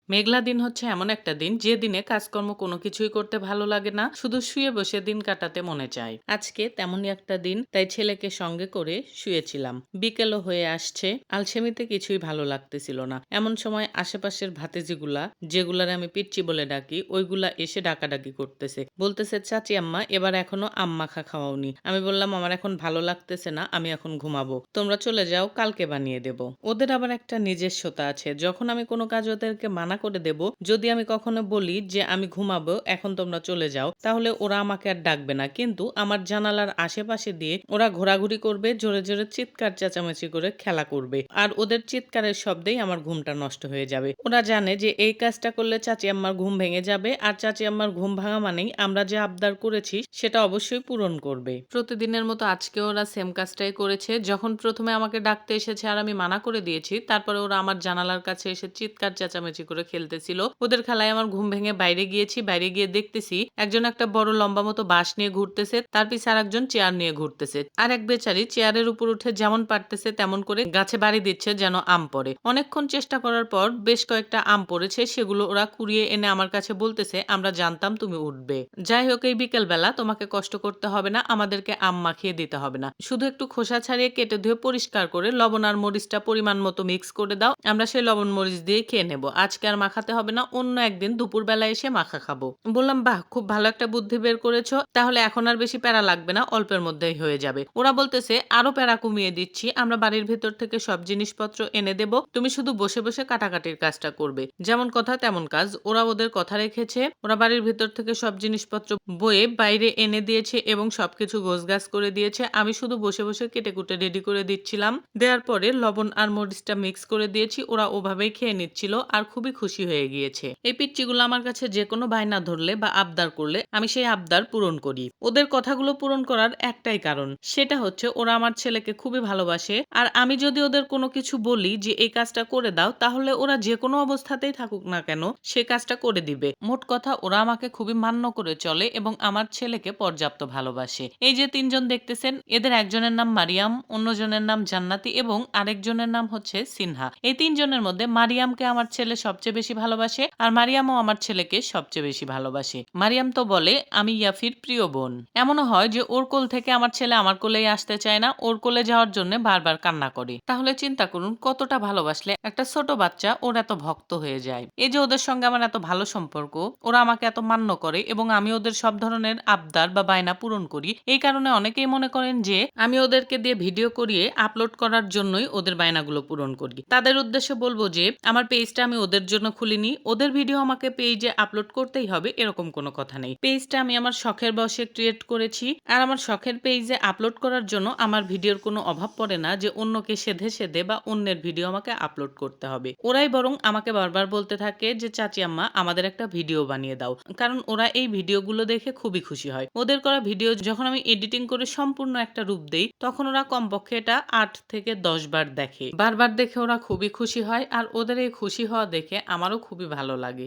মেঘলা দিন হচ্ছে এমন একটা দিন যে দিনে কাজকর্ম কোনো কিছুই করতে ভালো লাগে না, শুধু শুয়ে বসে দিন কাটাতে মনে চায়। আজকে তেমনই একটা দিন, তাই ছেলেকে সঙ্গে করে শুয়েছিলাম। বিকেলও হয়ে আসছে, আলসেমিতে কিছুই ভালো লাগতেছিল না। এমন সময় আশেপাশের ভাতিজিগুলা, যেগুলার আমি পিচ্চি বলে ডাকি, ওইগুলা এসে ডাকাডাকি করতেছে, বলতেছে চাচি আম্মা এবার এখনো আম মাখা খাওয়াওনি। আমি বললাম আমার এখন ভালো লাগতেছে না, আমি এখন ঘুমাবো, তোমরা চলে যাও, কালকে বানিয়ে দেব। ওদের আবার একটা নিজস্বতা আছে, যখন আমি কোনো কাজ ওদেরকে মানা করে দেব, যদি আমি কখনো বলি যে আমি ঘুমাবো এখন তোমরা চলে যাও, তাহলে ওরা আমাকে আর ডাকবে না, কিন্তু আমার জানালার আশেপাশে দিয়ে ওরা ঘোরাঘুরি করবে, জোরে জোরে চিৎকার চেঁচামেচি করে খেলা করবে, আর ওদের চিৎকারের শব্দেই আমার ঘুমটা নষ্ট হয়ে যাবে। ওরা জানে যে এই কাজটা করলে চাচি আম্মার ঘুম ভেঙে যাবে, আর চাচি আম্মার ঘুম ভাঙা মানেই আমরা যে আবদার করেছি সেটা অবশ্যই পূরণ করবে। প্রতিদিনের মতো আজকে ওরা সেম কাজটাই করেছে। যখন প্রথমে আমাকে ডাকতে এসেছে আর আমি মানা করে দিয়েছি, তারপরে ওরা আমার জানালার কাছে এসে চিৎকার চেঁচামেচি করে খেলতেছিল। ওদের খেলায় আমার ঘুম ভেঙে বাইরে গিয়েছি, বাইরে গিয়ে দেখতেছি একজন একটা বড় লম্বা মতো বাঁশ নিয়ে ঘুরতেছে, তার পিছে আর একজন চেয়ার নিয়ে ঘুরতেছে, আর এক বেচারি চেয়ারের উপর উঠে যেমন পারতেছে তেমন করে গাছে বাড়ি দিচ্ছে যেন আম পড়ে। অনেকক্ষণ চেষ্টা করার পর বেশ কয়েকটা আম পড়েছে, সেগুলো ওরা কুড়িয়ে এনে আমার কাছে বলতেছে আমরা জানতাম তুমি উঠবে। যাই হোক, এই বিকেল বেলা তোমাকে কষ্ট করতে হবে না, আমাদেরকে আম মাখিয়ে দিতে হবে না, শুধু একটু খোসা ছাড়িয়ে কেটে ধুয়ে পরিষ্কার করে লবণ আর মরিচটা পরিমাণ মতো মিক্স করে দাও, আমরা সেই লবণ মরিচ দিয়ে খেয়ে নেব। আজকে আর মাখাতে হবে না, অন্য একদিন দুপুরবেলা এসে মাখা খাবো। বললাম বাহ, খুব ভালো একটা বুদ্ধি বের করেছো, তাহলে এখন আর বেশি প্যারা লাগবে না, অল্পের মধ্যেই হয়ে যাবে। ওরা বলতেছে আরো প্যারা কমিয়ে দিচ্ছি, আমরা বাড়ির ভেতর থেকে সব জিনিসপত্র এনে দেব, তুমি শুধু বসে বসে কাটাকাটির কাজটা করবে। যেমন কথা তেমন কাজ, ওরা ওদের কথা রেখেছে। ওরা বাড়ির ভেতর থেকে সব জিনিসপত্র বয়ে বাইরে এনে দিয়েছে এবং সবকিছু গোছগাছ করে দিয়েছে। আমি শুধু বসে বসে কেটে কুটে রেডি করে দিচ্ছিলাম। দেওয়ার পরে লবণ আর মরিচটা মিক্স করে দিয়েছি, ওরা ওভাবেই খেয়ে নিচ্ছিল আর খুবই খুশি হয়ে গিয়েছে। এই পিচ্চিগুলো আমার কাছে যে কোনো বায়না ধরলে বা আবদার করলে আমি সেই আবদার পূরণ করি। ওদের কথাগুলো পূরণ করার একটাই কারণ, সেটা হচ্ছে ওরা আমার ছেলেকে খুবই ভালোবাসে, আর আমি যদি ওদের কোনো কিছু বলি যে এই কাজটা করে দাও, তাহলে ওরা যে কোনো অবস্থাতেই থাকুক না কেন সে কাজটা করে দিবে। মোট কথা ওরা আমাকে খুবই মান্য করে চলে এবং আমার ছেলেকে পর্যাপ্ত ভালোবাসে। এই যে তিনজন দেখতেছেন, এদের একজনের নাম মারিয়াম, অন্যজনের নাম জান্নাতি এবং আরেকজনের নাম হচ্ছে সিনহা। এই তিনজনের মধ্যে মারিয়ামকে আমার ছেলে সবচেয়ে বেশি ভালোবাসে, আর মারিয়ামও আমার ছেলেকে সবচেয়ে বেশি ভালোবাসে। মারিয়াম তো বলে আমি ইয়াফির প্রিয় বোন। এমনও হয় যে ওর কোল থেকে আমার ছেলে আমার কোলেই আসতে চায় না, ওর কোলে যাওয়ার জন্য বারবার কান্না করে। তাহলে চিন্তা করুন কতটা ভালোবাসলে একটা ছোট বাচ্চা ওর এত ভক্ত হয়ে যায়। এই যে ওদের সঙ্গে আমার এত ভালো সম্পর্ক, ওরা আমাকে এত মান্য করে এবং আমি ওদের সব ধরনের আবদার বা বায়না পূরণ করি, এই কারণে অনেকেই মনে করেন যে আমি ওদেরকে দিয়ে ভিডিও করিয়ে আপলোড করার জন্যই ওদের বায়নাগুলো পূরণ করি। তাদের উদ্দেশ্যে বলবো যে আমার পেজটা আমি ওদের জন্য খুলিনি, ওদের ভিডিও আমাকে পেজে আপলোড করতেই হবে এরকম কোনো কথা নেই। পেজটা আমি আমার শখের বশে ক্রিয়েট করেছি, আর আমার শখের পেজে আপলোড করার জন্য আমার ভিডিওর কোনো অভাব পড়ে না যে অন্যকে সেধে সেধে বা অন্যের ভিডিও আমাকে আপলোড করতে হবে। ওরাই বরং আমাকে বারবার বলতে থাকে যে চাচি আম্মা আমাদের একটা ভিডিও বানিয়ে দাও, কারণ ওরা এই ভিডিওগুলো দেখে খুবই খুশি হয়। ওদের করা ভিডিও যখন আমি এডিটিং করে সম্পূর্ণ একটা রূপ দেই, তখন ওরা কমপক্ষে এটা 8 থেকে 10 বার দেখে। বারবার দেখে ওরা খুবই খুশি হয়, আর ওদের এই খুশি হওয়া দেখে আমারও খুবই ভালো লাগে।